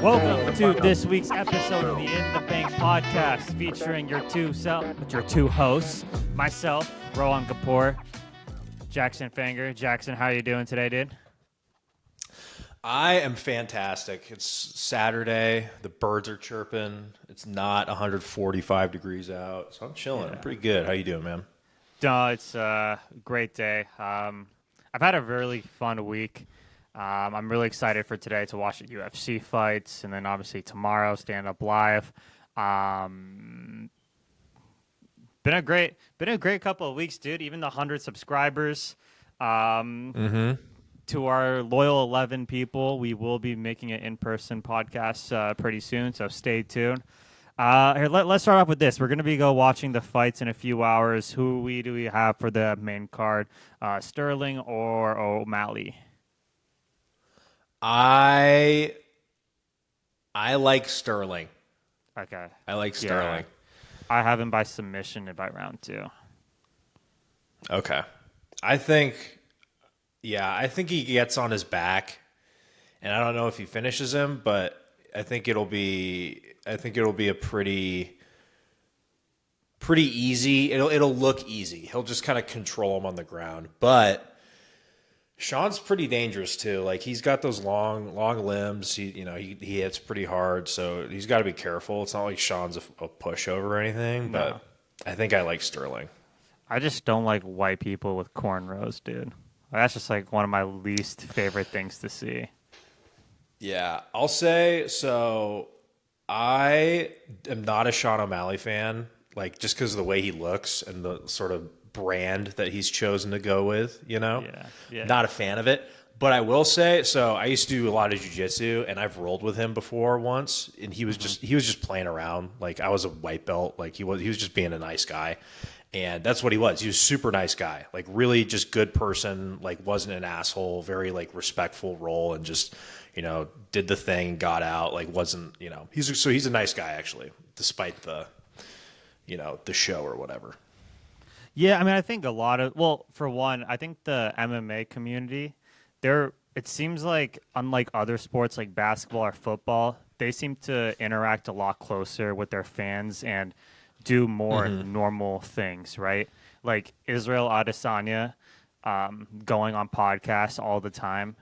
Welcome to this week's episode of the In the Bank podcast, featuring your two hosts, myself, Rohan Kapoor, Jackson Fanger. Jackson, how are you doing today, dude? I am fantastic. It's Saturday. The birds are chirping. It's not 145 degrees out, so I'm chilling. Yeah. I'm pretty good. How you doing, man? No, it's a great day. I've had a really fun week. I'm really excited for today to watch the UFC fights, and then obviously tomorrow stand up live. Been a great couple of weeks, dude. Even the 100 subscribers. To our loyal 11 people, we will be making an in-person podcast pretty soon, so stay tuned. Here, let's start off with this. We're going to go watching the fights in a few hours. Who do we have for the main card? Sterling or O'Malley? I like Sterling. Okay. I like Sterling. Yeah. I have him by submission by round 2. Okay. I think he gets on his back, and I don't know if he finishes him, but I think it'll be a pretty easy. It'll look easy. He'll just kind of control him on the ground. But Sean's pretty dangerous too. Like, he's got those long limbs. He hits pretty hard, so he's got to be careful. It's not like Sean's a pushover or anything, but I think I like Sterling. I just don't like white people with cornrows, dude. That's just like one of my least favorite things to see. Yeah, I'll say so. I am not a Sean O'Malley fan, like, just because of the way he looks and the sort of brand that he's chosen to go with, Yeah. Not a fan of it. But I will say, so I used to do a lot of jiu-jitsu, and I've rolled with him before once, and he was just playing around. Like, I was a white belt, like he was just being a nice guy. And that's what he was. He was a super nice guy, like really just good person, like wasn't an asshole, very like respectful role, and just, did the thing, got out, like wasn't, he's a nice guy actually, despite the, the show or whatever. Yeah, I mean, I think for one, I think the MMA community, it seems like, unlike other sports like basketball or football, they seem to interact a lot closer with their fans and do more normal things, right? Like Israel Adesanya going on podcasts all the time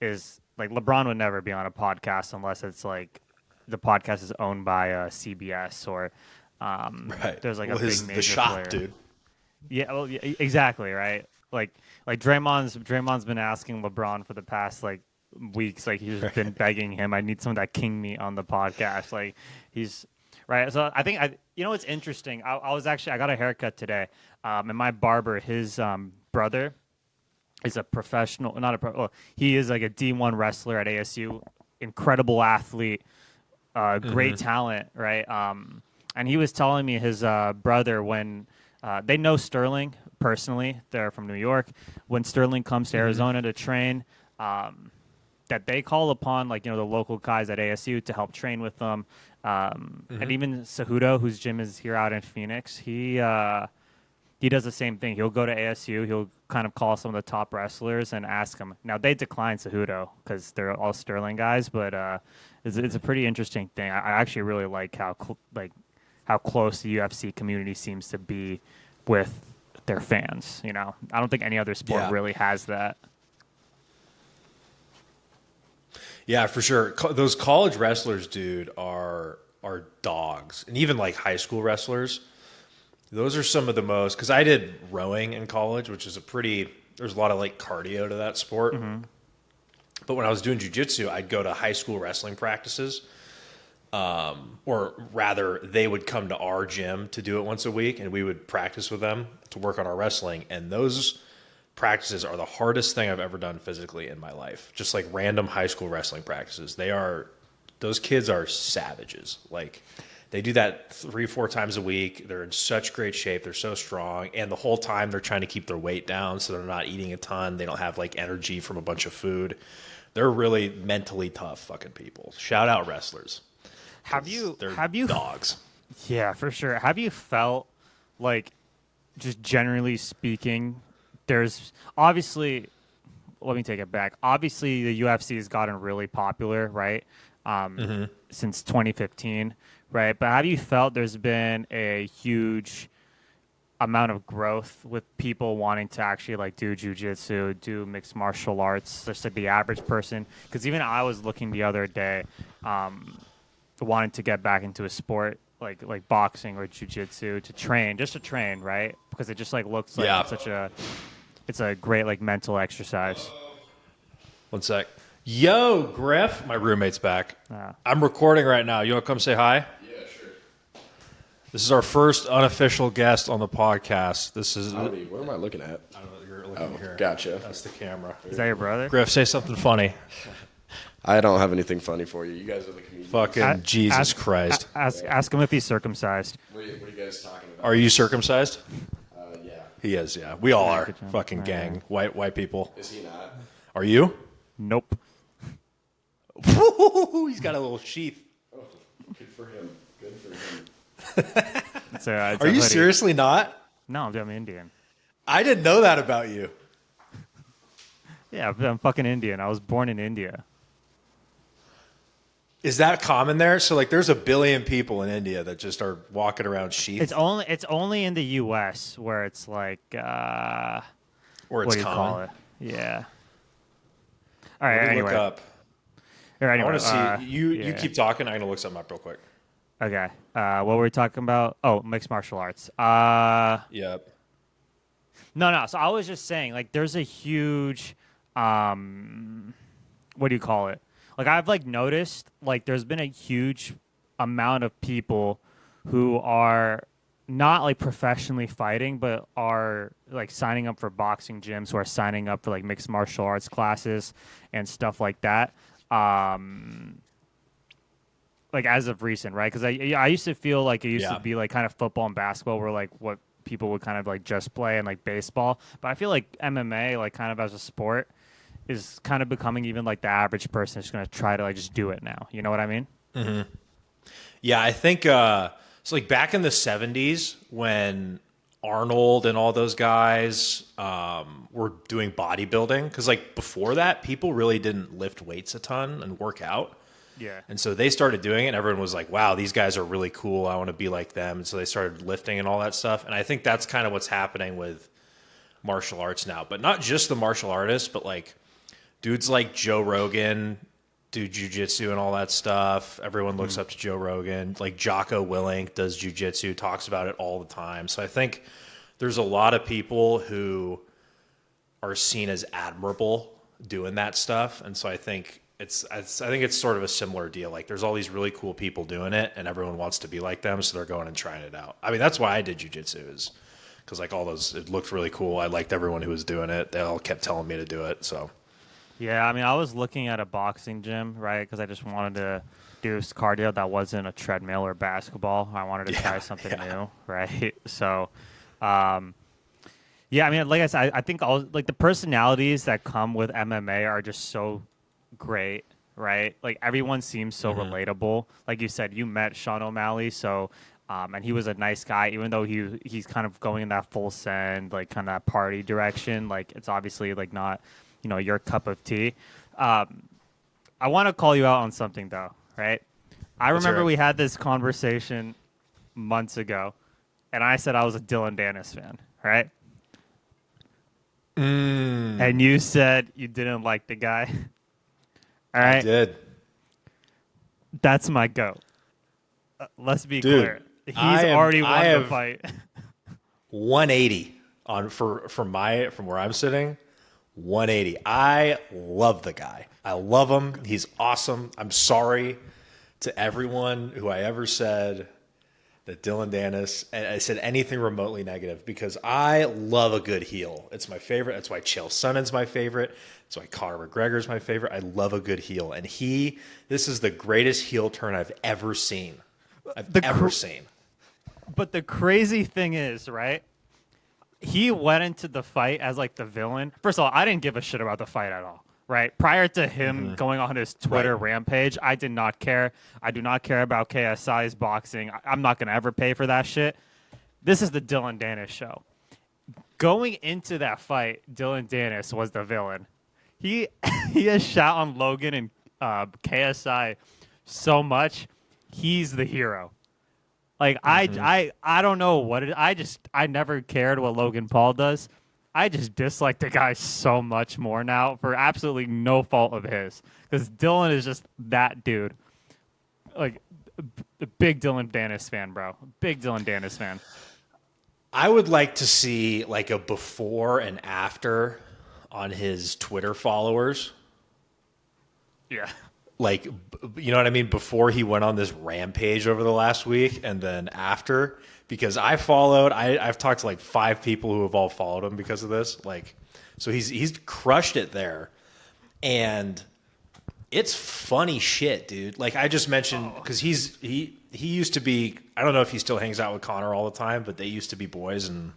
is like, LeBron would never be on a podcast unless it's like the podcast is owned by CBS or Right. There's like a big major the shot, player. dude. Yeah, well, yeah, exactly, right? Like Draymond's been asking LeBron for the past like weeks, like he's been begging him, I need some of that king meat on the podcast. Like he's right. So I think what's interesting. I got a haircut today, and my barber, his brother, is a professional. He is like a D1 wrestler at ASU, incredible athlete, great talent, right? And he was telling me his brother, when they know Sterling personally, they're from New York. When Sterling comes to Arizona to train, that they call upon the local guys at ASU to help train with them. And even Cejudo, whose gym is here out in Phoenix, he does the same thing. He'll go to ASU. He'll kind of call some of the top wrestlers and ask them. Now, they decline Cejudo because they're all Sterling guys, but it's a pretty interesting thing. I actually really like how close the UFC community seems to be with their fans. I don't think any other sport really has that. Yeah, for sure. Those college wrestlers, dude, are dogs. And even like high school wrestlers, those are some of the most, because I did rowing in college, which is there's a lot of like cardio to that sport. But when I was doing jiu-jitsu, I'd go to high school wrestling practices. Or rather, they would come to our gym to do it once a week, and we would practice with them to work on our wrestling. And those practices are the hardest thing I've ever done physically in my life. Just like random high school wrestling practices. Those kids are savages. Like, they do that 3-4 times a week. They're in such great shape. They're so strong. And the whole time they're trying to keep their weight down, so they're not eating a ton. They don't have like energy from a bunch of food. They're really mentally tough fucking people. Shout out wrestlers. Have you dogs? Yeah, for sure. Have you felt like, just generally speaking, there's obviously let me take it back. Obviously, the UFC has gotten really popular, right? Since 2015, right? But have you felt there's been a huge amount of growth with people wanting to actually like do jujitsu, do mixed martial arts, just like the average person? Because even I was looking the other day, wanting to get back into a sport like boxing or jujitsu just to train, right? Because it just like looks like it's a great like mental exercise. One sec. Yo, Griff. My roommate's back. I'm recording right now. You want to come say hi? Yeah, sure. This is our first unofficial guest on the podcast. This is. Howdy. What am I looking at? I don't know. You're looking here. Gotcha. That's the camera. Is that your brother? Griff, say something funny. I don't have anything funny for you. You guys are the comedians. Fucking Jesus Christ. Ask him if he's circumcised. What are you guys talking about? Are you circumcised? Yeah. He is, yeah. We all are. Good job. Fucking gang. White people. Is he not? Are you? Nope. He's got a little sheath. Oh, good for him. Good for him. It's Are a you hoodie. seriously not? No, I'm Indian. I didn't know that about you. Yeah, I'm fucking Indian. I was born in India. Is that common there? So like there's a billion people in India that just are walking around sheath. It's only in the U.S. where it's like or what it's do you common. call it? Yeah. All right. Let me Anyway. look up. Or anyway, I want to see you yeah. keep talking. I'm gonna look something up real quick. Okay. What were we talking about? Oh, mixed martial arts. Yep. No. So I was just saying, like, there's a huge, what do you call it? Like, I've like noticed, like, there's been a huge amount of people who are not like professionally fighting, but are like signing up for boxing gyms, who are signing up for like mixed martial arts classes and stuff like that. Like as of recent, right? Because I used to feel like it used to be like kind of football and basketball were like what people would kind of like just play, and like baseball. But I feel like MMA, like kind of as a sport, is kind of becoming even like the average person is going to try to like just do it now. You know what I mean? Mm-hmm. Yeah, I think so. Like back in the '70s when Arnold and all those guys were doing bodybuilding, because like before that, people really didn't lift weights a ton and work out. Yeah. And so they started doing it, and everyone was like, wow, these guys are really cool. I want to be like them. And so they started lifting and all that stuff. And I think that's kind of what's happening with martial arts now. But not just the martial artists, but like dudes like Joe Rogan do jujitsu and all that stuff. Everyone looks up to Joe Rogan. Like Jocko Willink does jujitsu, talks about it all the time. So I think there's a lot of people who are seen as admirable doing that stuff. And so I think I think it's sort of a similar deal. Like there's all these really cool people doing it, and everyone wants to be like them, so they're going and trying it out. I mean, that's why I did jujitsu, is because like all those, it looked really cool. I liked everyone who was doing it. They all kept telling me to do it. So Yeah, I mean, I was looking at a boxing gym, right? Because I just wanted to do cardio that wasn't a treadmill or basketball. I wanted to try something new, right? So, yeah, I mean, like I said, I think all like the personalities that come with MMA are just so great, right? Like everyone seems so relatable. Like you said, you met Sean O'Malley, so and he was a nice guy, even though he's kind of going in that full send, like kind of party direction. Like it's obviously like not, you know, your cup of tea. I want to call you out on something though, right? I remember we had this conversation months ago, and I said I was a Dillon Danis fan, right? And you said you didn't like the guy. All right. I did. That's my goat. Let's be Dude, clear. He's already won the fight. 180 on from where I'm sitting. 180. I love the guy. I love him. He's awesome. I'm sorry to everyone who I ever said that Dillon Danis, and I said anything remotely negative, because I love a good heel. It's my favorite. That's why Chael Sonnen's my favorite. That's why Conor McGregor's my favorite. I love a good heel. And this is the greatest heel turn I've ever seen. Ever seen. But the crazy thing is, right? He went into the fight as like the villain. First of all, I didn't give a shit about the fight at all, right? Prior to him going on his Twitter rampage, I did not care. I do not care about KSI's boxing. I'm not going to ever pay for that shit. This is the Dillon Danis show. Going into that fight, Dillon Danis was the villain. he he has shot on Logan and KSI so much. He's the hero. Like I don't know what it. I never cared what Logan Paul does. I just dislike the guy so much more now for absolutely no fault of his. Because Dillon is just that dude. Like a big Dillon Danis fan, bro. Big Dillon Danis fan. I would like to see like a before and after on his Twitter followers. Yeah. Like, you know what I mean? Before he went on this rampage over the last week and then after, because I've talked to like 5 people who have all followed him because of this. Like, so he's crushed it there. And it's funny shit, dude. Like I just mentioned, because he used to be, I don't know if he still hangs out with Connor all the time, but they used to be boys, and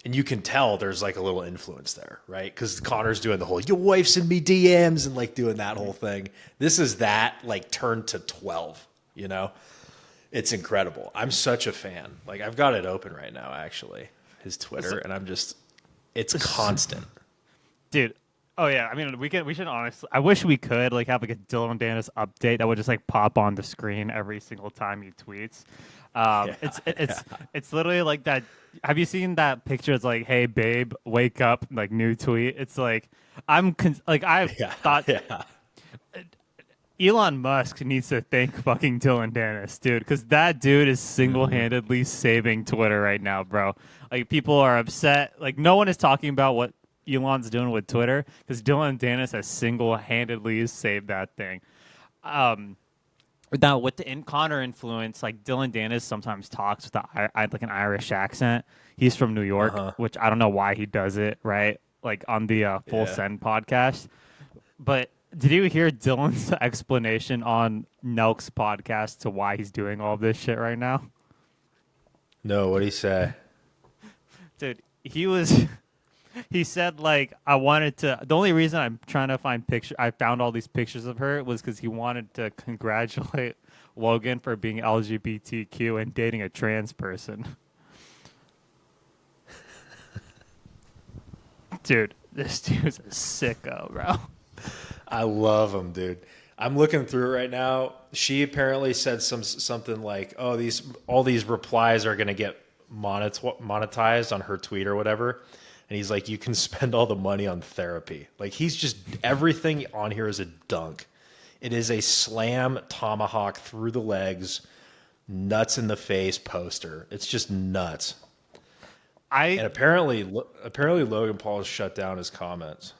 you can tell there's like a little influence there, right? Because Connor's doing the whole "your wife sent me DMs" and like doing that whole thing. This is that like turned to 12, you know? It's incredible. I'm such a fan. Like I've got it open right now, actually, his Twitter, and it's constant. Dude. Oh yeah, I mean we should honestly. I wish we could like have like a Dillon Danis update that would just like pop on the screen every single time he tweets. It's literally like that. Have you seen that picture? It's like, hey babe, wake up, like new tweet. It's like thought Elon Musk needs to thank fucking Dillon Danis, dude, because that dude is single-handedly saving Twitter right now, bro. Like people are upset. Like no one is talking about what Elon's doing with Twitter because Dillon Danis has single-handedly saved that thing. Now with the Connor influence, like Dillon Danis sometimes talks with like an Irish accent. He's from New York, which I don't know why he does it, right? Like on the Full Send podcast. But did you hear Dillon's explanation on Nelk's podcast to why he's doing all this shit right now? No, what'd he say? Dude, he said, like, the only reason I'm trying to find I found all these pictures of her was because he wanted to congratulate Logan for being LGBTQ and dating a trans person. Dude, this dude's a sicko, bro. I love him, dude. I'm looking through it right now. She apparently said something like, "Oh, all these replies are going to get monetized on her tweet or whatever." And he's like, "You can spend all the money on therapy." Like he's just everything on here is a dunk. It is a slam tomahawk through the legs, nuts in the face poster. It's just nuts. And apparently Logan Paul has shut down his comments.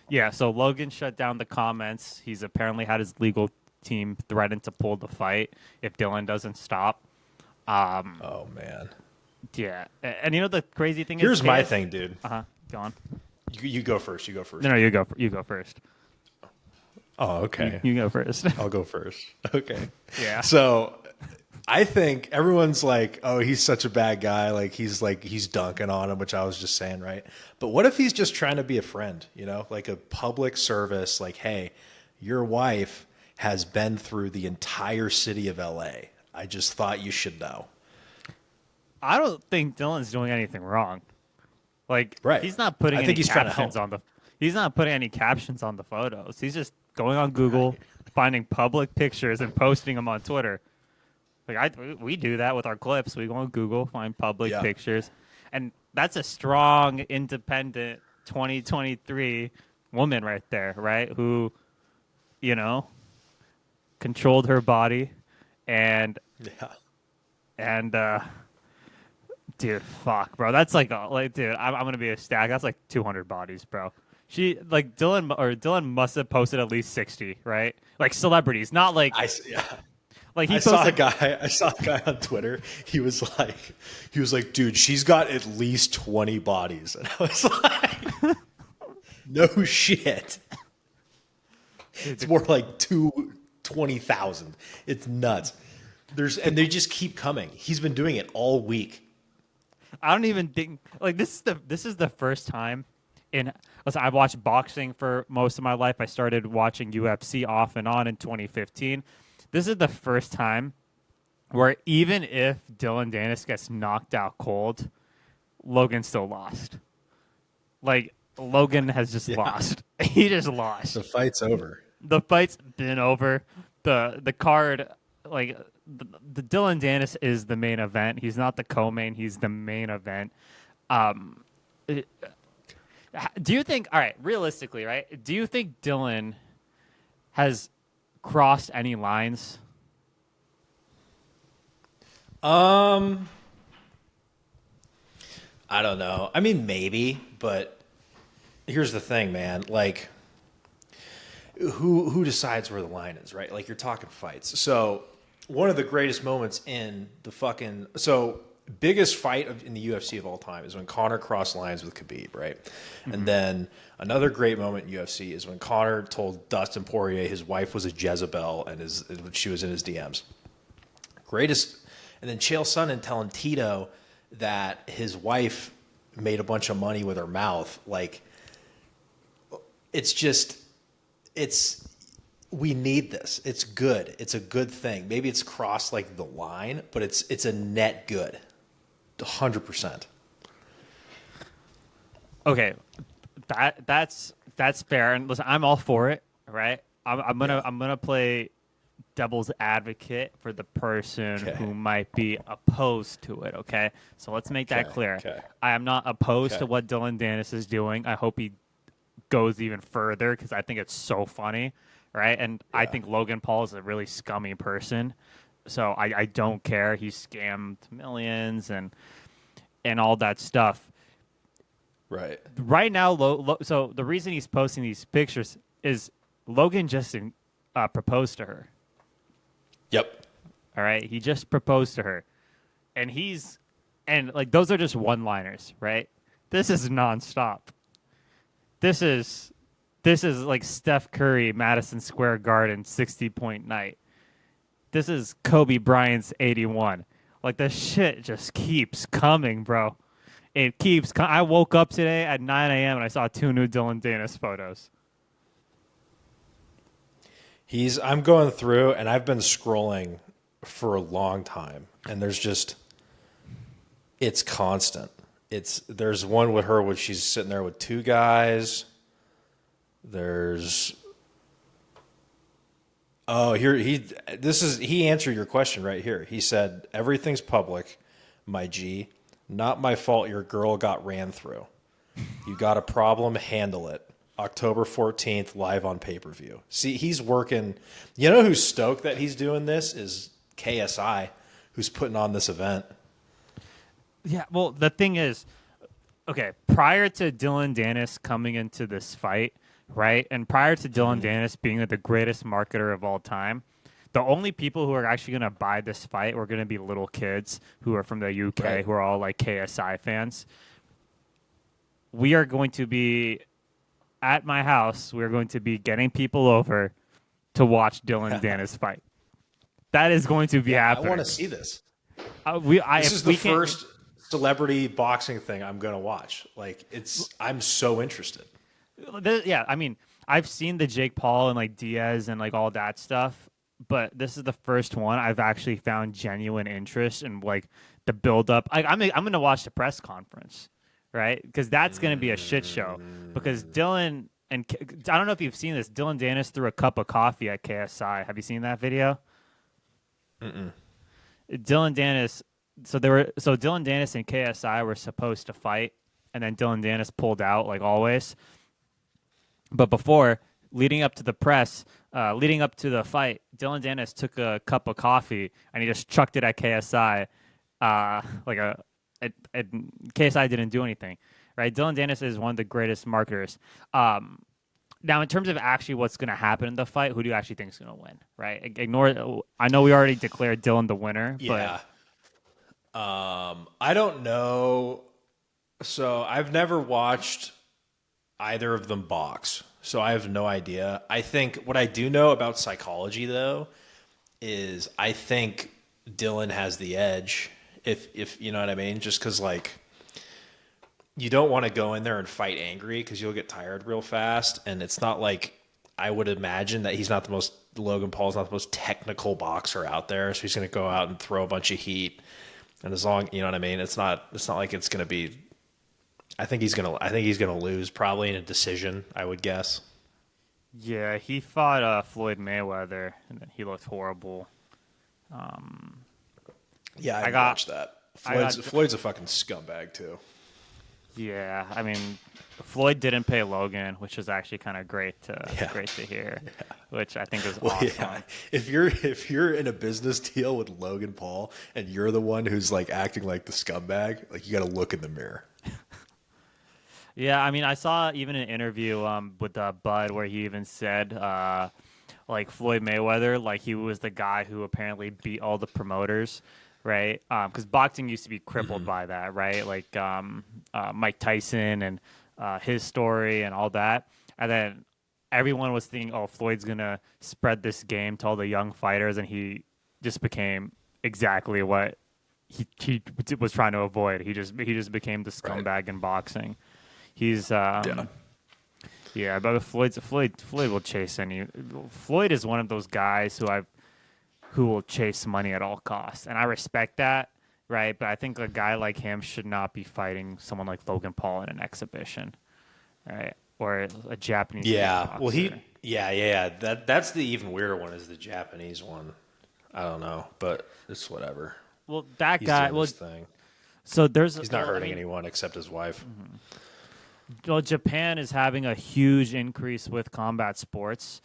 Yeah, so Logan shut down the comments. He's apparently had his legal team threaten to pull the fight if Dillon doesn't stop. Oh man. Yeah, and you know the crazy thing is, here's my thing, dude. Go on. You go first. You go first. No, you go. You go first. Oh, okay. You go first. I'll go first. Okay. Yeah. So I think everyone's like, "Oh, he's such a bad guy." Like he's dunking on him, which I was just saying, right? But what if he's just trying to be a friend? You know, like a public service. Like, hey, your wife has been through the entire city of LA. I just thought you should know. I don't think Dillon's doing anything wrong. Like, right. He's not putting any he's captions on He's not putting any captions on the photos. He's just going on Google, finding public pictures and posting them on Twitter. Like we do that with our clips. We go on Google, find public pictures, and that's a strong, independent 2023 woman right there, right? Who, you know, controlled her body, and dude, fuck, bro. That's like dude, I'm gonna be a stag. That's like 200 bodies, bro. Dillon must have posted at least 60, right? Like celebrities, not like like he posted. I saw a guy on Twitter. He was like, dude, she's got at least 20 bodies, and I was like, no shit. It's more like 20,000. It's nuts. And they just keep coming. He's been doing it all week. I don't even think like this is the first time listen, I've watched boxing for most of my life. I started watching UFC off and on in 2015. This is the first time where even if Dillon Danis gets knocked out cold, Logan still lost. Like Logan has just lost. He just lost. The fight's over. The fight's been over. The card, like the Dillon Danis is the main event. He's not the co-main. He's the main event. Do you think? All right, realistically, right? Do you think Dillon has crossed any lines? I don't know. I mean, maybe, but here's the thing, man. Like, who decides where the line is, right? Like, you're talking fights. So, one of the greatest moments in the biggest fight in the UFC of all time is when Conor crossed lines with Khabib, right? Mm-hmm. And then another great moment in UFC is when Conor told Dustin Poirier his wife was a Jezebel and she was in his DMs. Greatest. And then Chael Sonnen telling Tito that his wife made a bunch of money with her mouth. Like, we need this. It's good. It's a good thing. Maybe it's crossed like the line, but it's a net good. 100%. Okay, that's fair. And listen, I'm all for it. Right? I'm gonna play devil's advocate for the person who might be opposed to it. Okay, so let's make that clear. Okay. I am not opposed to what Dillon Danis is doing. I hope he goes even further because I think it's so funny. Right? And I think Logan Paul is a really scummy person. So I don't care. He scammed millions and all that stuff. Right. Right now, so the reason he's posting these pictures is Logan just proposed to her. Yep. All right. He just proposed to her. And like those are just one-liners, right? This is nonstop. This is like Steph Curry, Madison Square Garden, 60-point night. This is Kobe Bryant's 81. Like, the shit just keeps coming, bro. It keeps I woke up today at 9 a.m. and I saw 2 new Dillon Danis photos. I'm going through, and I've been scrolling for a long time, and it's constant. There's one with her where she's sitting there with 2 guys. He answered your question right here. He said, everything's public, my G. Not my fault your girl got ran through. You got a problem, handle it. October 14th, live on pay-per-view. See, he's working. You know who's stoked that he's doing this is KSI, who's putting on this event. Yeah, well, the thing is, okay, prior to Dillon Danis coming into this fight, right, and prior to Dillon Danis being the greatest marketer of all time, the only people who are actually going to buy this fight were going to be little kids who are from the UK, who are all like KSI fans. We are going to be at my house. We're going to be getting people over to watch Dillon Danis fight. That is going to be happening. I want to see this. This is the first celebrity boxing thing I'm going to watch. Like, I'm so interested. Yeah, I mean, I've seen the Jake Paul and like Diaz and like all that stuff, but this is the first one I've actually found genuine interest in, like the build up. I'm going to watch the press conference, right? Because that's going to be a shit show. Because Dillon and I don't know if you've seen this. Dillon Danis threw a cup of coffee at KSI. Have you seen that video? Dillon Danis. So Dillon Danis and KSI were supposed to fight, and then Dillon Danis pulled out like always. But before, leading up to the fight, Dillon Danis took a cup of coffee and he just chucked it at KSI. KSI didn't do anything, right? Dillon Danis is one of the greatest marketers. Now, in terms of actually what's going to happen in the fight, who do you actually think is going to win, right? I know we already declared Dillon the winner. Yeah. I don't know. So I've never watched either of them box, so I have no idea. I think what I do know about psychology, though, is I think Dillon has the edge, if you know what I mean, just because, like, you don't want to go in there and fight angry because you'll get tired real fast, and it's not like I would imagine that Logan Paul's not the most technical boxer out there, so he's going to go out and throw a bunch of heat, and as long, you know what I mean, it's not like it's going to be I think he's gonna lose probably in a decision, I would guess. Yeah, he fought Floyd Mayweather, and he looked horrible. Yeah, I I didn't got- watch that. I got- Floyd's a fucking scumbag too. Yeah, I mean, Floyd didn't pay Logan, which is actually kind of great Yeah. to hear, which I think is Well, awesome. yeah. If you're in a business deal with Logan Paul and you're the one who's like acting like the scumbag, like you got to look in the mirror. Yeah, I mean, I saw even an interview with Bud where he even said, like Floyd Mayweather, like he was the guy who apparently beat all the promoters, right? Because boxing used to be crippled by that, right? Like Mike Tyson and his story and all that, and then everyone was thinking, oh, Floyd's gonna spread this game to all the young fighters, and he just became exactly what he was trying to avoid. He just became the scumbag in boxing. He's yeah, but Floyd will chase any. Floyd is one of those guys who will chase money at all costs, and I respect that, right? But I think a guy like him should not be fighting someone like Logan Paul in an exhibition, right? Or a Japanese. Yeah, well, kickboxer. that's the even weirder one is the Japanese one. I don't know, but it's whatever. Well, that He's guy. doing Well, his thing. so He's not hurting anyone except his wife. Well, Japan is having a huge increase with combat sports.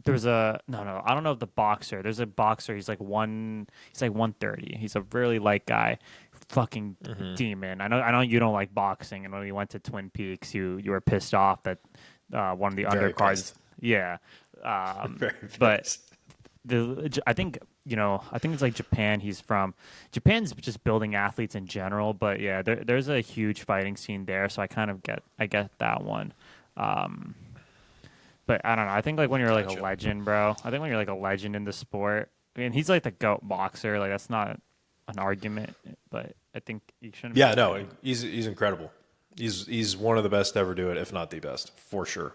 There's a no, I don't know if the boxer. There's a boxer. He's like 130. He's a really light guy, fucking demon. I know you don't like boxing, and when we went to Twin Peaks, you were pissed off that one of the Very undercards. pissed. Yeah, Very but pissed. I think it's like Japan. He's from Japan's just building athletes in general, but yeah, there's a huge fighting scene there, so I get that one. But I don't know. I think like when you're like a Gotcha. legend, bro. I think when you're like a legend in the sport, I mean, he's like the GOAT boxer. Like that's not an argument, but I think you shouldn't. Yeah, no, he's incredible. He's one of the best to ever do it, if not the best, for sure.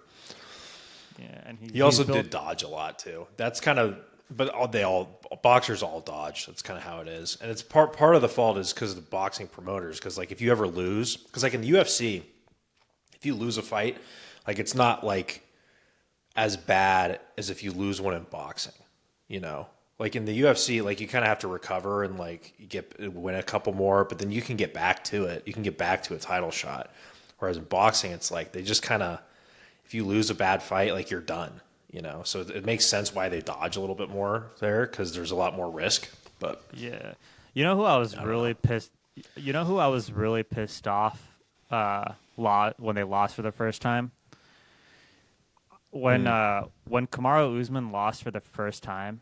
Yeah, and He also did dodge a lot too. That's kind of, but boxers all dodge. That's kind of how it is, and it's part of the fault is because of the boxing promoters. Because like if you ever lose, because like in the UFC, if you lose a fight, like it's not like as bad as if you lose one in boxing. You know, like in the UFC, like you kind of have to recover and like win a couple more, but then you can get back to it. You can get back to a title shot. Whereas in boxing, it's like they just kind of, if you lose a bad fight, like you're done. You know, so it makes sense why they dodge a little bit more there because there's a lot more risk. But Yeah, you know who I was really pissed. You know who I was really pissed off when they lost for the first time. When Kamaru Usman lost for the first time,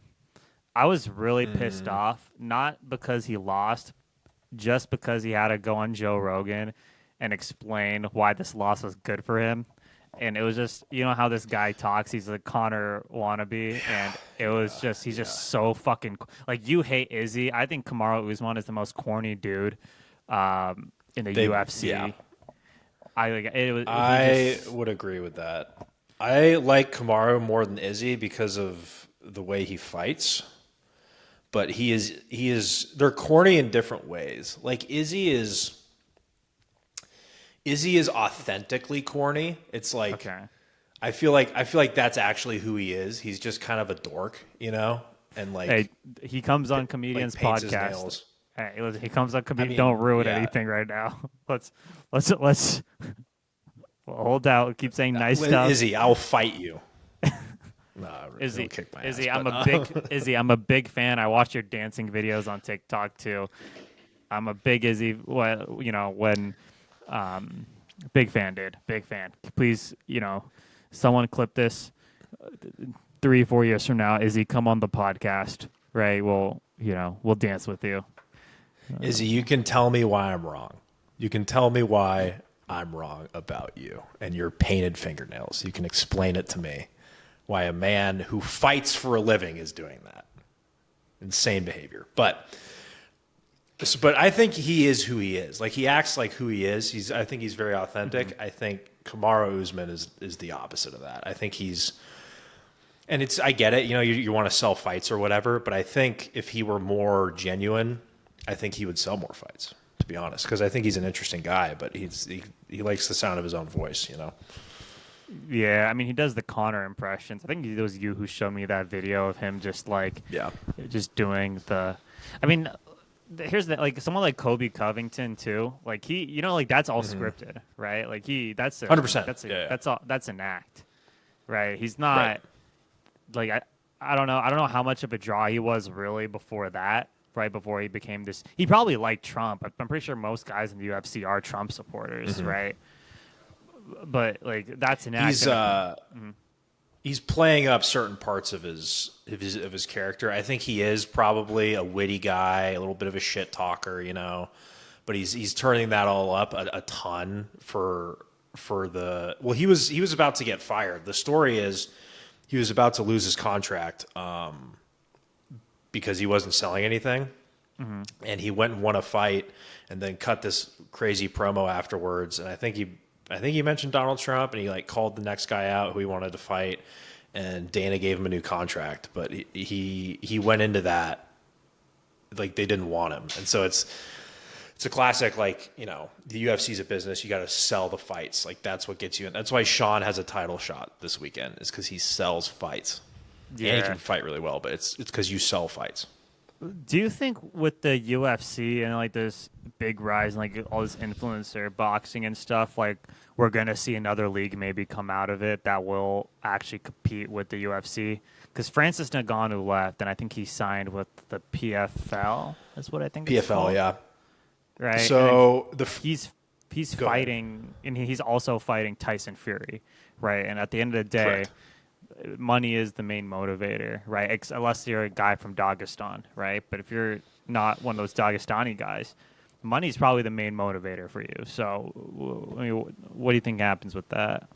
I was really pissed off. Not because he lost, just because he had to go on Joe Rogan and explain why this loss was good for him. And it was just, you know how this guy talks. He's a Connor wannabe, and it was just he's just so fucking like you hate Izzy. I think Kamaru Usman is the most corny dude in the UFC. Yeah. I would agree with that. I like Kamaru more than Izzy because of the way he fights. But he is they're corny in different ways. Like Izzy is authentically corny. It's like okay. I feel like that's actually who he is. He's just kind of a dork, you know? And like Hey, he comes on comedians paints his podcast. nails. Hey, listen, he comes on comedian. mean, Don't ruin yeah. anything right now. Let's well, hold out. Keep saying nice stuff. Izzy, I'll fight you. Izzy, he'll kick my Izzy, ass, I'm a big fan. I watch your dancing videos on TikTok too. I'm a big Izzy. When big fan, dude. Big fan. Please, someone clip this 3-4 years from now. Izzy, come on the podcast, right? We'll dance with you. Izzy, you can tell me why I'm wrong. You can tell me why I'm wrong about you and your painted fingernails. You can explain it to me. Why a man who fights for a living is doing that. Insane behavior. But I think he is who he is. Like he acts like who he is. I think he's very authentic. I think Kamaru Usman is the opposite of that. I think I get it, you want to sell fights or whatever, but I think if he were more genuine, I think he would sell more fights, to be honest, because I think he's an interesting guy, but he likes the sound of his own voice, Yeah, I mean, he does the Connor impressions. I think it was you who showed me that video of him just like, Yeah. just doing the. I mean, here's the like someone like Kobe Covington too. Like he, like that's all scripted, right? Like that's 100%. that's an act, right? He's Right. not like I don't know. I don't know how much of a draw he was really before that. Right before he became this, he probably liked Trump. I'm pretty sure most guys in the UFC are Trump supporters, right? But like that's an act. He's playing up certain parts of his character. I think he is probably a witty guy, a little bit of a shit talker, but he's turning that all up a ton for the. Well, he was about to get fired. The story is he was about to lose his contract because he wasn't selling anything, and he went and won a fight, and then cut this crazy promo afterwards. And I think he mentioned Donald Trump, and he like called the next guy out who he wanted to fight, and Dana gave him a new contract, but he went into that like they didn't want him, and so it's a classic like the UFC's a business. You got to sell the fights, like that's what gets you in. That's why Sean has a title shot this weekend, is because he sells fights. Yeah, and he can fight really well, but it's because you sell fights. Do you think with the UFC and like this big rise and like all this influencer boxing and stuff, like we're gonna see another league maybe come out of it that will actually compete with the UFC? Because Francis Ngannou left, and I think he signed with the PFL. That's what I think. It's PFL, called. yeah. Right. So he's fighting, and he's also fighting Tyson Fury, right? And at the end of the day. Correct. Money is the main motivator, right? Unless you're a guy from Dagestan, right? But if you're not one of those Dagestani guys, money's probably the main motivator for you. So, I mean, what do you think happens with that?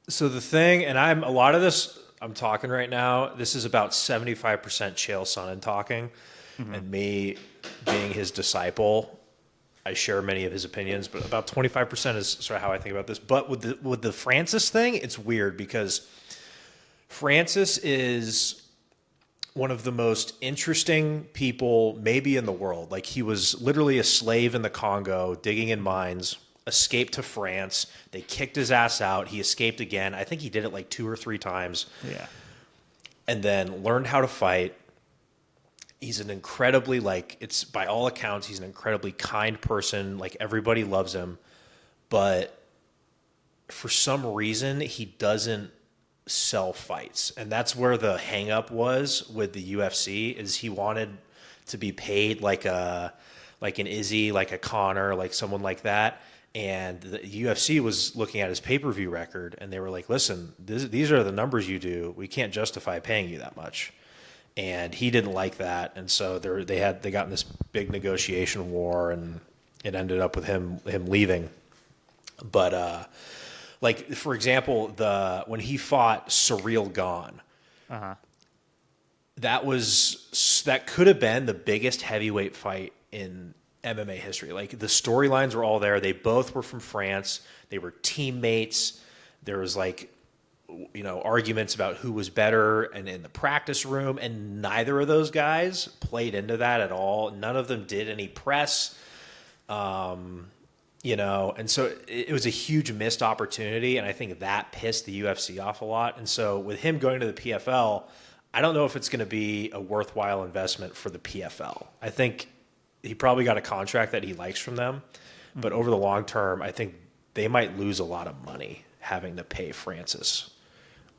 So the thing, and a lot of this I'm talking right now, this is about 75% Chael Sonnen talking, and me being his disciple. I share many of his opinions, but about 25% is sort of how I think about this. But with the Francis thing, it's weird because Francis is one of the most interesting people maybe in the world. Like he was literally a slave in the Congo, digging in mines, escaped to France. They kicked his ass out. He escaped again. I think he did it like 2 or 3 times. Yeah. And then learned how to fight. He's an incredibly, it's by all accounts, he's an incredibly kind person. Like everybody loves him. But for some reason, he doesn't sell fights, and that's where the hang up was with the UFC, is he wanted to be paid like an Izzy, like a Connor, like someone like that. And the UFC was looking at his pay-per-view record, and they were like, listen, these are the numbers you do. We can't justify paying you that much. And he didn't like that, and so they got in this big negotiation war, and it ended up with him leaving. But like, for example, when he fought Surreal Gone, that could have been the biggest heavyweight fight in MMA history. Like the storylines were all there. They both were from France. They were teammates. There was arguments about who was better and in the practice room, and neither of those guys played into that at all. None of them did any press. And so it was a huge missed opportunity, and I think that pissed the UFC off a lot. And so with him going to the PFL, I don't know if it's going to be a worthwhile investment for the PFL. I think he probably got a contract that he likes from them, but over the long term, I think they might lose a lot of money having to pay Francis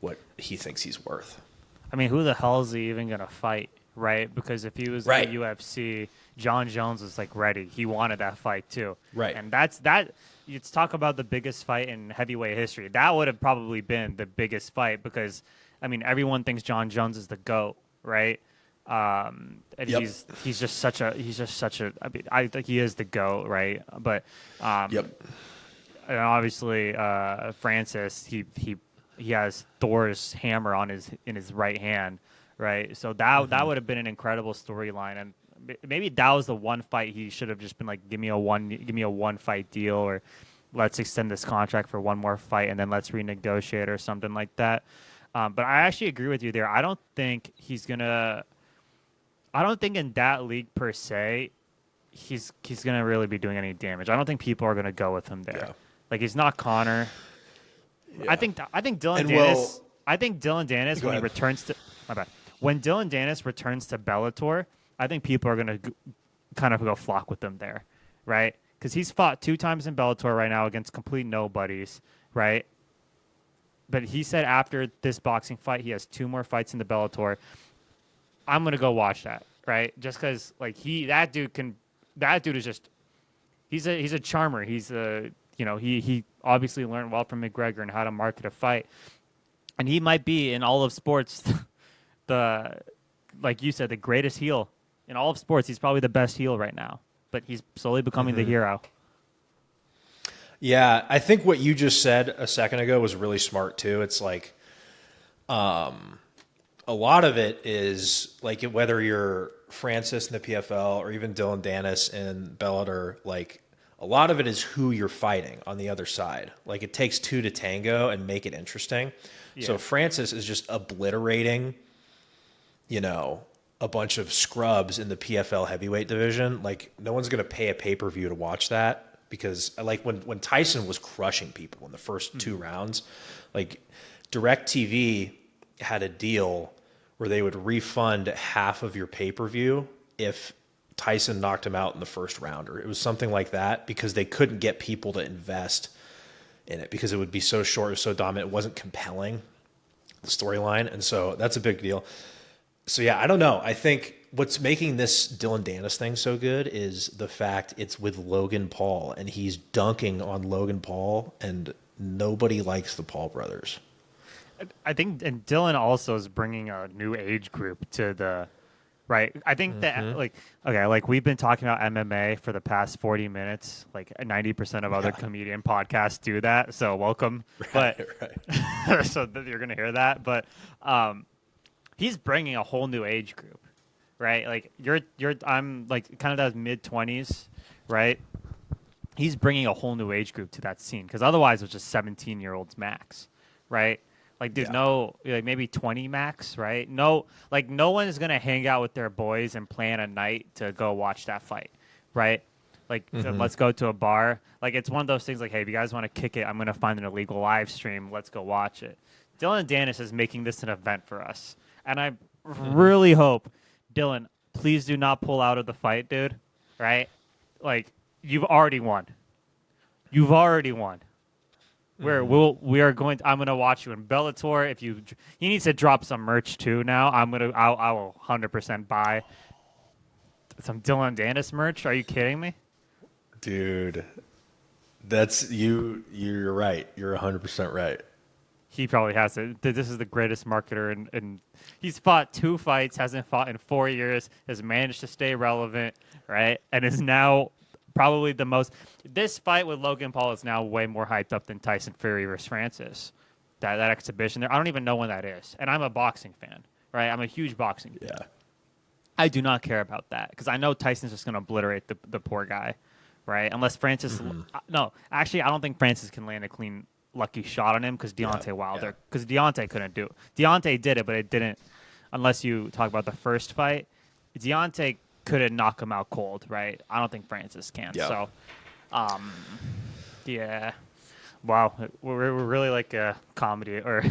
what he thinks he's worth. I mean, who the hell is he even going to fight, right? Because if he was in the UFC, John Jones was ready. He wanted that fight too. Right. And that. Let's talk about the biggest fight in heavyweight history. That would have probably been the biggest fight because, I mean, everyone thinks John Jones is the GOAT, right? And he's just such a. I mean, I think he is the GOAT, right? But and obviously Francis, he has Thor's hammer in his right hand, right? So that would have been an incredible storyline, and maybe that was the one fight he should have just been like, give me a one fight deal, or let's extend this contract for one more fight and then let's renegotiate or something like that. But I actually agree with you there. I don't think in that league per se, he's gonna really be doing any damage. I don't think people are gonna go with him there. Yeah. Like he's not Connor. Yeah. I think Dillon And Danis. I think Dillon Danis Go when he ahead. returns to my bad. When Dillon Danis returns to Bellator, I think people are gonna kind of go flock with him there, right? Because he's fought 2 times in Bellator right now against complete nobodies, right? But he said after this boxing fight, he has 2 more fights in the Bellator. I'm gonna go watch that, right? Just because like that dude is just he's a charmer. He's a he obviously learned well from McGregor and how to market a fight, and he might be in all of sports the like you said the greatest heel in all of sports. He's probably the best heel right now, but he's slowly becoming the hero. Yeah, I think what you just said a second ago was really smart too. It's like, a lot of it is like whether you're Francis in the PFL or even Dillon Danis in Bellator, like a lot of it is who you're fighting on the other side. Like it takes 2 to tango and make it interesting. Yeah. So Francis is just obliterating, a bunch of scrubs in the PFL heavyweight division. Like no one's going to pay a pay-per-view to watch that. Because like when Tyson was crushing people in the first 2 rounds, like DirecTV had a deal where they would refund half of your pay-per-view if Tyson knocked him out in the first round, or it was something like that, because they couldn't get people to invest in it because it would be so short or so dominant. It wasn't compelling, the storyline. And so that's a big deal. So yeah, I don't know. I think what's making this Dillon Danis thing so good is the fact it's with Logan Paul, and he's dunking on Logan Paul, and nobody likes the Paul brothers. I think, and Dillon also is bringing a new age group to the right. I think that like we've been talking about MMA for the past 40 minutes. Like 90% of other comedian podcasts do that. So welcome, Right. so you're gonna hear that, but he's bringing a whole new age group. Right, like I'm like kind of that mid-20s, right? He's bringing a whole new age group to that scene because otherwise it was just 17-year-olds max, right? Like there's no like maybe 20 max, right? No, like no one is gonna hang out with their boys and plan a night to go watch that fight, right? Like let's go to a bar. Like it's one of those things like, hey, if you guys want to kick it, I'm gonna find an illegal live stream. Let's go watch it. Dillon Danis is making this an event for us, and I really hope. Dillon, please do not pull out of the fight, dude. Right? Like you've already won. You've already won. We are going. I'm gonna watch you in Bellator. If he needs to drop some merch too. Now I will 100% buy some Dillon Danis merch. Are you kidding me, Dude? That's you. You're right. You're 100% right. He probably has it. This is the greatest marketer, and he's fought 2 fights, hasn't fought in 4 years, has managed to stay relevant, right? And is now probably the most. This fight with Logan Paul is now way more hyped up than Tyson Fury versus Francis. That exhibition there, I don't even know when that is, and I'm a boxing fan, right? I'm a huge boxing fan. Yeah. I do not care about that because I know Tyson's just going to obliterate the poor guy, right? Unless Francis. No, actually, I don't think Francis can land a clean. Lucky shot on him because Deontay Wilder, because Deontay couldn't do it. Deontay did it, but it didn't. Unless you talk about the first fight, Deontay couldn't knock him out cold, right? I don't think Francis can. Yeah. So, yeah. Wow, we're really like a comedy or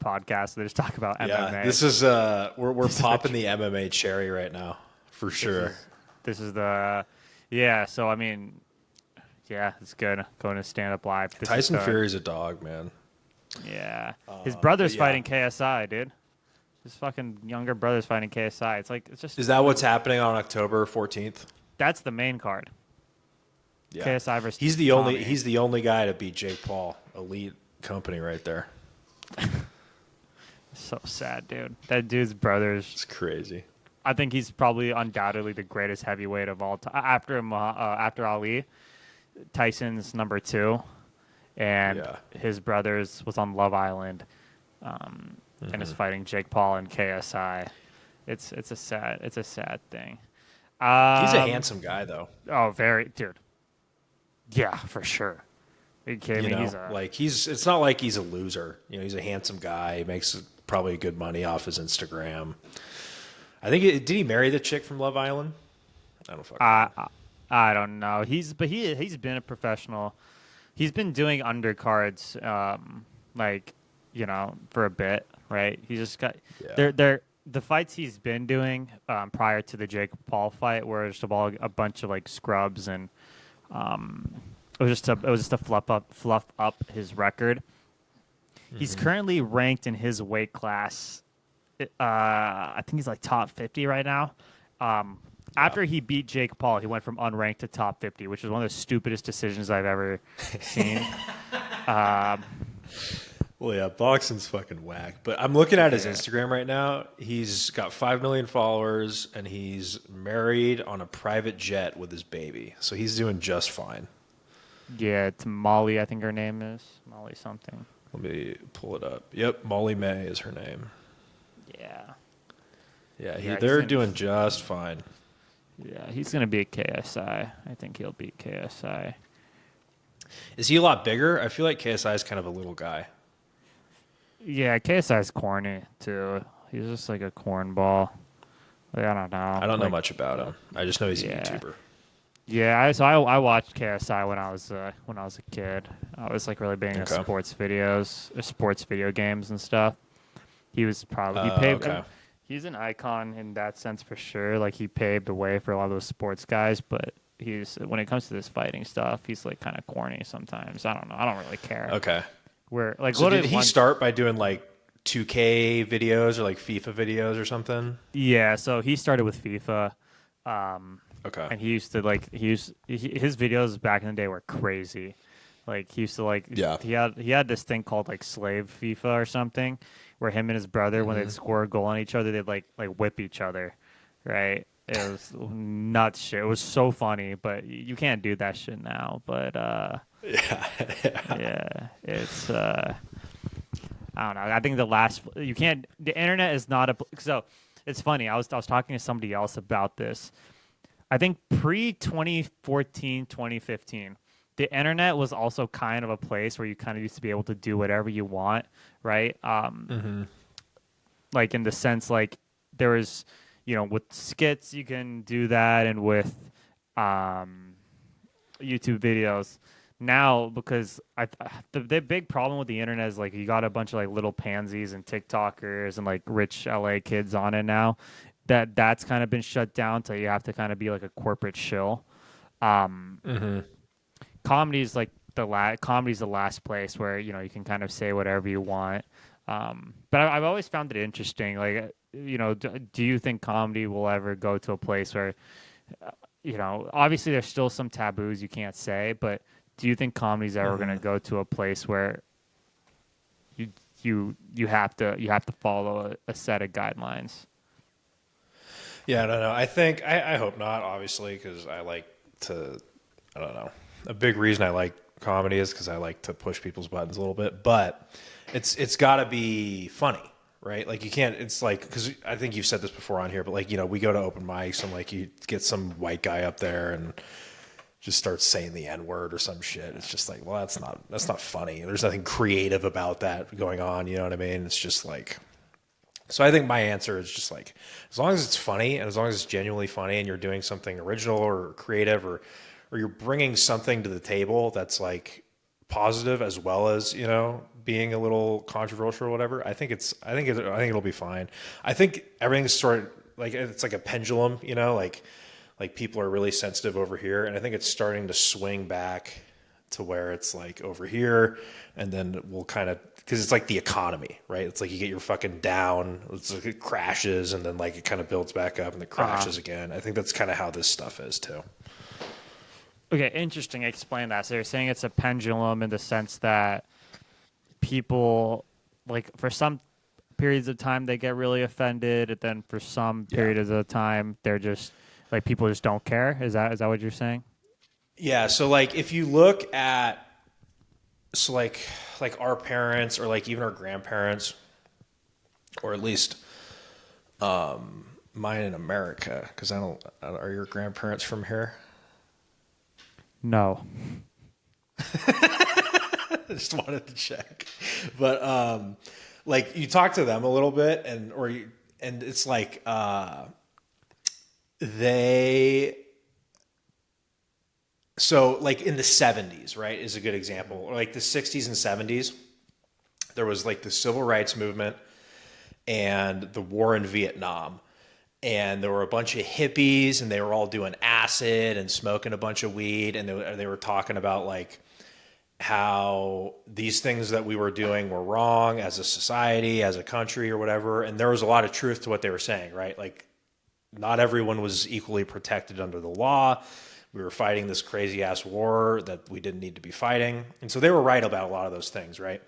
podcast. They just talk about MMA. Yeah, this is we're popping the MMA cherry right now for sure. This is the So I mean. Yeah, it's good. Going to stand up live. Tyson Fury's a dog, man. Yeah. His brother's yeah. fighting KSI, dude. His fucking younger brother's fighting KSI. It's just. Is that what's happening on October 14th? That's the main card. Yeah. KSI versus He's the Tommy. only guy to beat Jake Paul. Elite company right there. So sad, dude. That dude's brothers. It's crazy. I think he's probably undoubtedly the greatest heavyweight of all time. After Ali. Tyson's number 2, and his brothers was on Love Island, and is fighting Jake Paul and KSI. It's a sad thing. He's a handsome guy, though. Oh, very, dude. Yeah, for sure. Are you kidding me? It's not like he's a loser. He's a handsome guy. He makes probably good money off his Instagram. I think did he marry the chick from Love Island? I don't fucking know. I don't know. He's been a professional. He's been doing undercards, like for a bit, right? He just got Yeah. they're the fights he's been doing prior to the Jake Paul fight, were just a bunch of like scrubs, and it was just to fluff up his record. He's currently ranked in his weight class. I think he's like top 50 right now. After he beat Jake Paul, he went from unranked to top 50, which is one of the stupidest decisions I've ever seen. Well, yeah, boxing's fucking whack. But I'm looking at his Instagram right now. He's got 5 million followers, and he's married on a private jet with his baby. So he's doing just fine. Yeah, it's Molly, I think her name is. Molly something. Let me pull it up. Yep, Molly May is her name. Yeah. Yeah, they're doing just fine. Yeah, he's going to be a KSI. I think he'll beat KSI. Is he a lot bigger? I feel like KSI is kind of a little guy. Yeah, KSI's corny, too. He's just like a cornball. Like, I don't know. I don't know much about him. I just know he's a YouTuber. Yeah, I watched KSI when I was a kid. I was like really big into sports video games and stuff. He was probably he's an icon in that sense for sure. Like he paved the way for a lot of those sports guys, but when it comes to this fighting stuff, he's like kind of corny sometimes. I don't know. I don't really care. Okay. So did he start by doing like 2K videos or like FIFA videos or something? Yeah, so he started with FIFA. Okay. And he used to his videos back in the day were crazy. Like he used to he had this thing called like slave FIFA or something, where him and his brother when they'd score a goal on each other, they'd like whip each other, right? It was nuts shit. It was so funny, but you can't do that shit now. But yeah, it's I don't know. I think the internet is not so. It's funny. I was talking to somebody else about this. I think pre-2014, 2015, the internet was also kind of a place where you kind of used to be able to do whatever you want, right? Like in the sense, like there was, with skits you can do that, and with YouTube videos. Now, because the big problem with the internet is like you got a bunch of like little pansies and TikTokers and like rich LA kids on it now. That's kind of been shut down till you have to kind of be like a corporate shill. Comedy's like comedy's the last place where you can kind of say whatever you want. But I've always found it interesting. Like do you think comedy will ever go to a place where obviously there's still some taboos you can't say, but do you think comedy's ever going to go to a place where you have to follow a set of guidelines? Yeah, I don't know. I hope not, obviously, because I don't know. A big reason I like comedy is because I like to push people's buttons a little bit, but it's got to be funny, right? Like you can't, it's like, because I think you've said this before on here, but like, we go to open mics and like you get some white guy up there and just starts saying the N-word or some shit. It's just like, well, that's not funny. There's nothing creative about that going on. You know what I mean? It's just like, so I think my answer is just like, as long as it's funny and as long as it's genuinely funny and you're doing something original or creative or you're bringing something to the table that's like positive as well as, being a little controversial or whatever, I think it'll be fine. I think everything's sort of like, it's like a pendulum, like people are really sensitive over here. And I think it's starting to swing back to where it's like over here, and then we'll kind of, because it's like the economy, right? It's like you get your fucking down, it's like it crashes, and then like it kind of builds back up and it crashes again. I think that's kind of how this stuff is too. Okay, interesting. Explain that. So you're saying it's a pendulum in the sense that people, like for some periods of time they get really offended, and then for some periods of time they're just like people just don't care. Is that what you're saying? Yeah. So like if you look at like our parents or like even our grandparents, or at least mine in America, because are your grandparents from here? No. I just wanted to check. But like you talk to them a little bit and it's like they So like in the 70s, right, is a good example. Or like the 60s and 70s, there was like the civil rights movement and the war in Vietnam. And there were a bunch of hippies and they were all doing acid and smoking a bunch of weed. And they were talking about like how these things that we were doing were wrong as a society, as a country or whatever. And there was a lot of truth to what they were saying, right? Like not everyone was equally protected under the law. We were fighting this crazy ass war that we didn't need to be fighting. And so they were right about a lot of those things, right?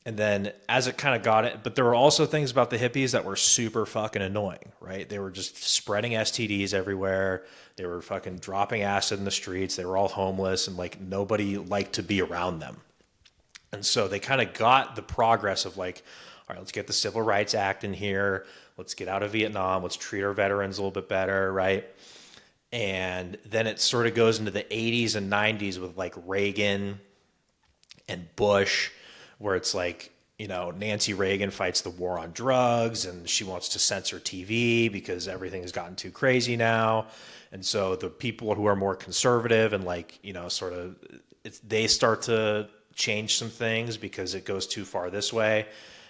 And then as it kind of got it, but there were also things about the hippies that were super fucking annoying, right? They were just spreading STDs everywhere. They were fucking dropping acid in the streets. They were all homeless and like nobody liked to be around them. And so they kind of got the progress of like, all right, let's get the Civil Rights Act in here. Let's get out of Vietnam. Let's treat our veterans a little bit better, right? And then it sort of goes into the 80s and 90s with like Reagan and Bush, where it's like, you know, Nancy Reagan fights the war on drugs and she wants to censor TV because everything has gotten too crazy now. And so the people who are more conservative and like, you know, sort of, they start to change some things because it goes too far this way.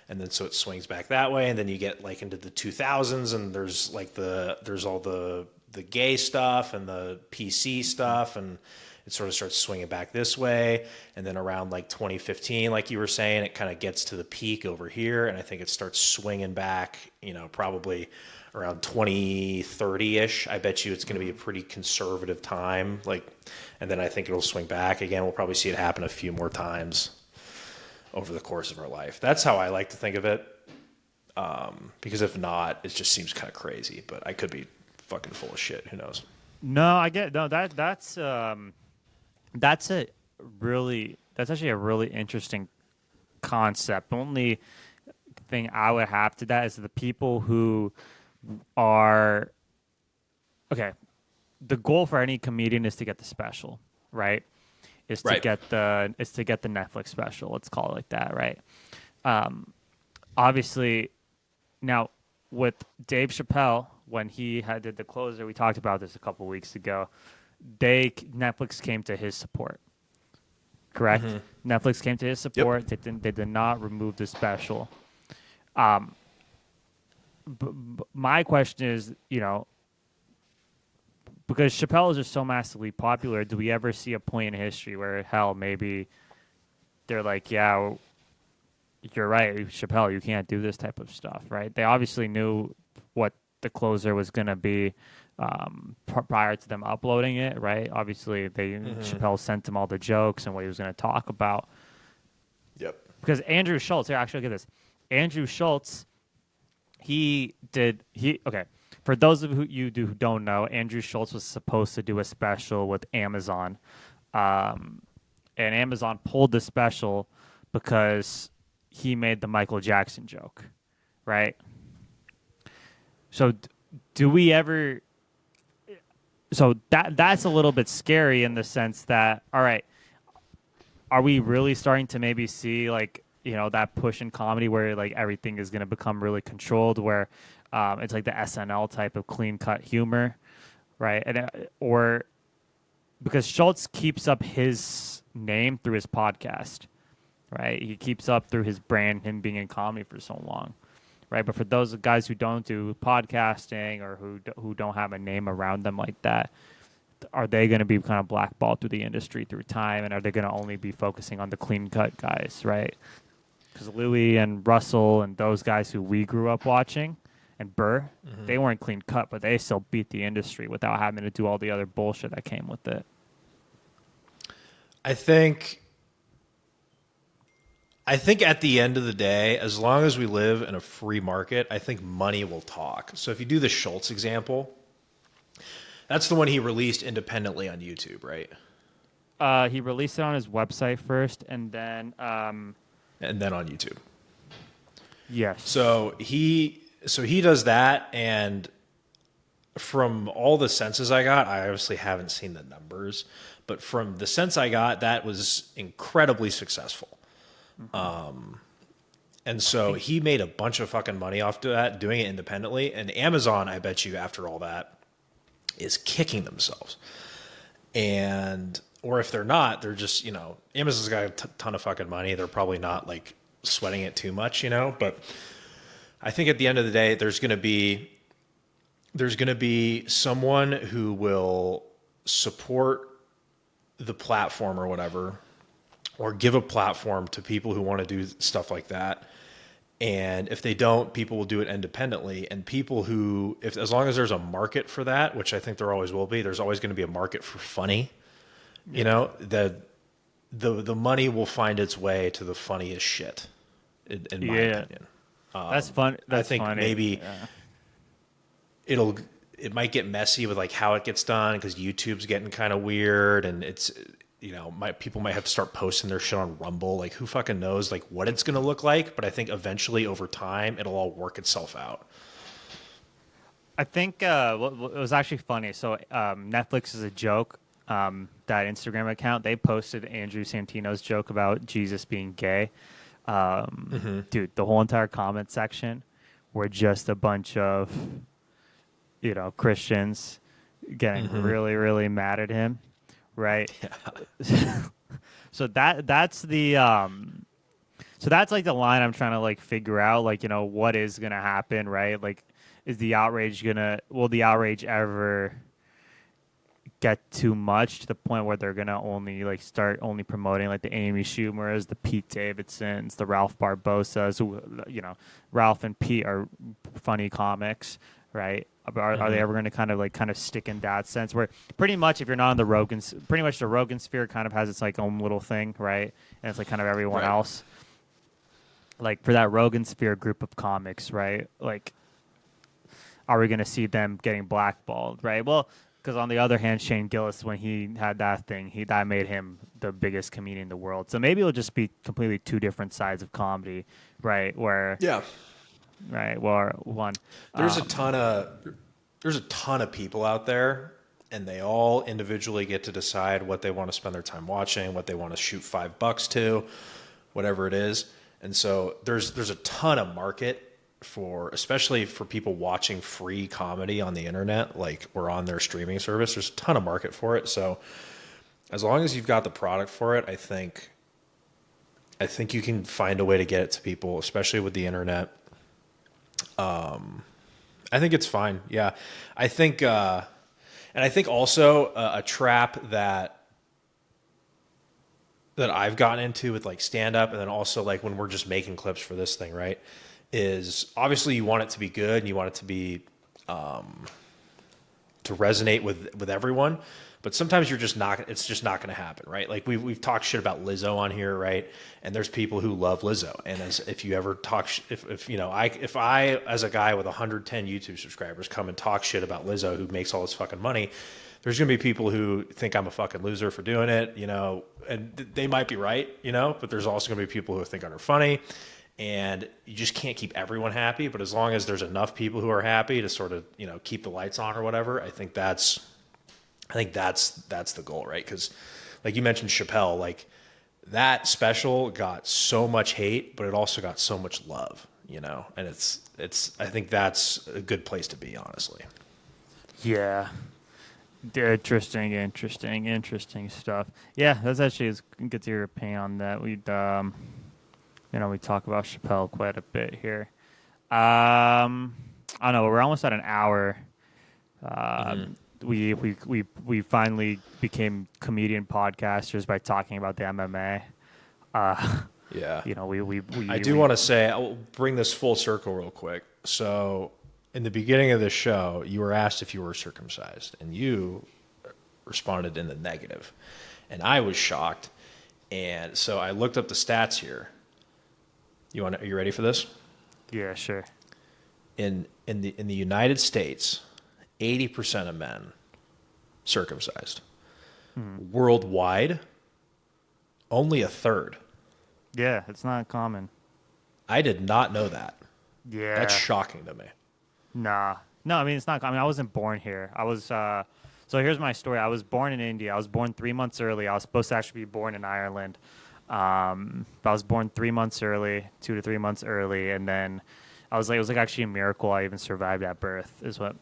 And then so it swings back that way. And then you get like into the 2000s and there's like there's all the gay stuff and the PC stuff, and it sort of starts swinging back this way. And then around like 2015, like you were saying, it kind of gets to the peak over here. And I think it starts swinging back, you know, probably around 2030-ish. I bet you it's going to be a pretty conservative time. Like, and then I think it'll swing back again. We'll probably see it happen a few more times over the course of our life. That's how I like to think of it. Because if not, it just seems kind of crazy, but I could be fucking full of shit. Who knows? No, I get no. That's actually a really interesting concept. The only thing I would have to that is the people who are okay. The goal for any comedian is to get the special, right? Is to get the Netflix special. Let's call it like that, right? Obviously, now with Dave Chappelle, when he did the closer, we talked about this a couple weeks ago. Netflix came to his support. Correct? Mm-hmm. Netflix came to his support. Yep. They did not remove the special. My question is, you know, because Chappelle is just so massively popular, do we ever see a point in history where, hell, maybe they're like, yeah, you're right, Chappelle, you can't do this type of stuff, right? They obviously knew what the closer was going to be prior to them uploading it, right? Obviously, Chappelle sent him all the jokes and what he was going to talk about. Yep. Because Andrew Schultz, here, actually, look at this. Andrew Schultz, okay. For those of you who don't know, Andrew Schultz was supposed to do a special with Amazon. And Amazon pulled the special because he made the Michael Jackson joke, right? So do we ever... So that's a little bit scary in the sense that, all right, are we really starting to maybe see, like, you know, that push in comedy where, like, everything is going to become really controlled, where it's like the SNL type of clean-cut humor, right? And or because Schultz keeps up his name through his podcast, right? He keeps up through his brand, him being in comedy for so long, right? But for those guys who don't do podcasting or who don't have a name around them like that, are they going to be kind of blackballed through the industry through time, and are they going to only be focusing on the clean-cut guys, right? Because Louis and Russell and those guys who we grew up watching, and Burr, they weren't clean cut, but they still beat the industry without having to do all the other bullshit that came with it. I think at the end of the day, as long as we live in a free market, I think money will talk. So if you do the Schultz example, that's the one he released independently on YouTube, right? He released it on his website first, and then on YouTube. Yes. So he does that, and from all the senses I got, I obviously haven't seen the numbers, but from the sense I got, that was incredibly successful. And so he made a bunch of fucking money off of that, doing it independently. And Amazon, I bet you, after all that, is kicking themselves. And or if they're not, they're just, Amazon's got a ton of fucking money. They're probably not like sweating it too much, but I think at the end of the day, there's going to be someone who will support the platform or whatever, or give a platform to people who want to do stuff like that. And if they don't, people will do it independently. And people who, if as long as there's a market for that, which I think there always will be, there's always going to be a market for funny. The money will find its way to the funniest shit, in my opinion. That's fun. That's I think funny. maybe it might get messy with like how it gets done, because YouTube's getting kind of weird, and it's people might have to start posting their shit on Rumble. Like, who fucking knows like what it's going to look like? But I think eventually over time it'll all work itself out. I think what was actually funny. So Netflix is a joke. That Instagram account, they posted Andrew Santino's joke about Jesus being gay. Dude, the whole entire comment section were just a bunch of Christians getting really, really mad at him, right? Yeah. So that's the so that's like the line I'm trying to like figure out, like, what is gonna happen, right? Like, will the outrage ever get too much to the point where they're gonna only like start only promoting like the Amy Schumers, the Pete Davidsons, the Ralph Barbosas? Who, Ralph and Pete are funny comics, right? Are they ever going to kind of stick in that sense, where pretty much if you're not in the pretty much the Rogan sphere kind of has its like own little thing, right? And it's like kind of everyone else. Like for that Rogan sphere group of comics, right? Like, are we going to see them getting blackballed, right? Well, because on the other hand, Shane Gillis, when he had that thing, that made him the biggest comedian in the world. So maybe it'll just be completely two different sides of comedy, right? Where right. Well, one. There's a ton of people out there, and they all individually get to decide what they want to spend their time watching, what they want to shoot $5 to, whatever it is. And so there's a ton of market especially for people watching free comedy on the internet, like, or on their streaming service. There's a ton of market for it. So as long as you've got the product for it, I think you can find a way to get it to people, especially with the internet. I think it's fine. Yeah. I think, and I think also a trap that I've gotten into with like stand up, and then also like when we're just making clips for this thing, right, is obviously you want it to be good and you want it to be, to resonate with everyone. But sometimes it's just not going to happen, right? Like we've talked shit about Lizzo on here, right? And there's people who love Lizzo. And if you ever talk, if I as a guy with 110 YouTube subscribers come and talk shit about Lizzo, who makes all this fucking money, there's going to be people who think I'm a fucking loser for doing it, and they might be right, but there's also going to be people who think I'm funny. And you just can't keep everyone happy. But as long as there's enough people who are happy to sort of, keep the lights on or whatever, I think that's the goal, right? Because like you mentioned Chappelle, like that special got so much hate, but it also got so much love, and I think that's a good place to be, honestly. Yeah. Interesting stuff. Yeah, that's actually good to hear your opinion on that. We talk about Chappelle quite a bit here. I don't know. We're almost at an hour. We finally became comedian podcasters by talking about the MMA. Yeah. I do want to say, I'll bring this full circle real quick. So in the beginning of the show, you were asked if you were circumcised, and you responded in the negative. And I was shocked. And so I looked up the stats here. Are you ready for this? Yeah, sure. In the United States, 80% of men circumcised. Worldwide, only a third. Yeah, it's not common. I did not know that. Yeah. That's shocking to me. Nah. No, I mean, it's not common. I wasn't born here. I was, so here's my story. I was born in India. I was born 3 months early. I was supposed to actually be born in Ireland. But I was born 3 months early, 2 to 3 months early. And then I was like, it was like actually a miracle I even survived at birth, is what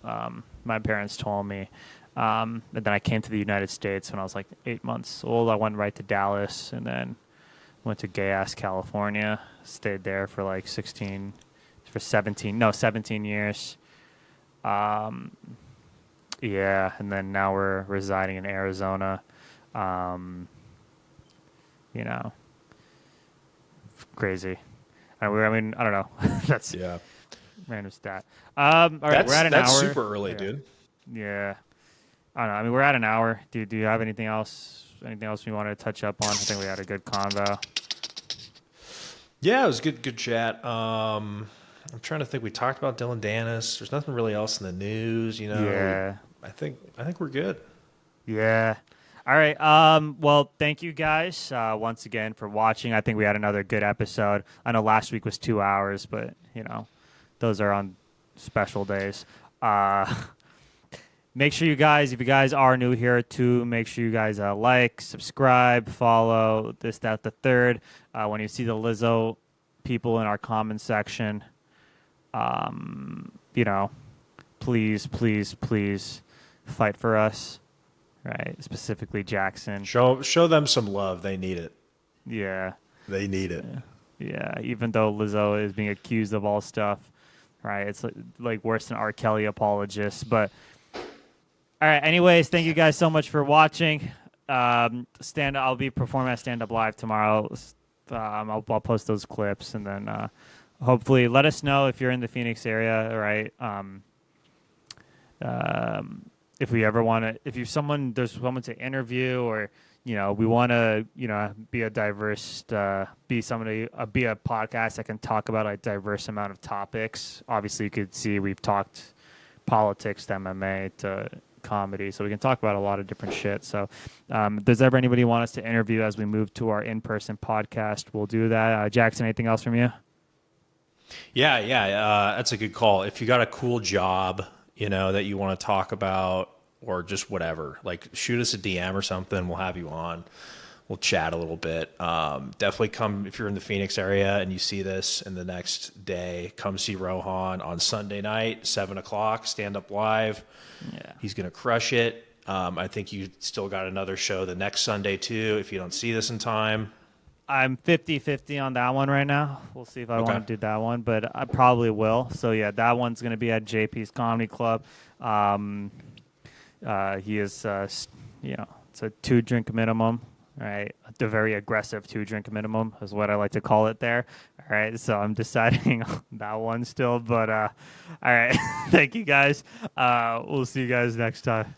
my parents told me. And then I came to the United States when I was like 8 months old. I went right to Dallas and then went to gay ass California. Stayed there for like 17 years. Yeah, and then now we're residing in Arizona. You know, crazy. I mean, I don't know. That's random stat. All right, we're at an hour. That's super early, dude. Yeah. I don't know. I mean, we're at an hour. Do you have anything else? Anything else we wanted to touch up on? I think we had a good convo. Yeah, it was good chat. I'm trying to think. We talked about Dillon Danis. There's nothing really else in the news, you know. Yeah. I think we're good. Yeah. All right. Well, thank you guys once again for watching. I think we had another good episode. I know last week was 2 hours, but you know, those are on special days. Make sure you guys, if you guys are new here too, make sure you guys like, subscribe, follow, this, that, the third. When you see the Lizzo people in our comment section, you know, please fight for us, right? Specifically Jackson. Show them some love. They need it. Yeah. They need it. Yeah. Even though Lizzo is being accused of all stuff, right? It's like worse than R. Kelly apologists, but. All right. Anyways, thank you guys so much for watching. I'll be performing at Stand Up Live tomorrow. I'll post those clips, and then hopefully let us know if you're in the Phoenix area. Right. If we ever want to, if there's someone to interview, or you know, we want to, you know, be a diverse, be a podcast that can talk about a diverse amount of topics. Obviously, you could see we've talked politics to MMA to comedy, so we can talk about a lot of different shit. So if there's ever anybody want us to interview as we move to our in-person podcast, we'll do that. Jackson, anything else from you? Yeah, that's a good call. If you got a cool job, you know, that you want to talk about, or just whatever, like shoot us a DM or something, we'll have you on. We'll chat a little bit. Definitely come if you're in the Phoenix area and you see this in the next day. Come see Rohan on Sunday night, 7:00, Stand Up Live. Yeah, he's gonna crush it. I think you still got another show the next Sunday too. If you don't see this in time, I'm 50-50 on that one right now. We'll see if I want to do that one, but I probably will. So yeah, that one's gonna be at JP's Comedy Club. He is, you know, it's a 2-drink minimum. Right, the very aggressive 2-drink minimum is what I like to call it there. All right, so I'm deciding on that one still, but all right, thank you guys. We'll see you guys next time.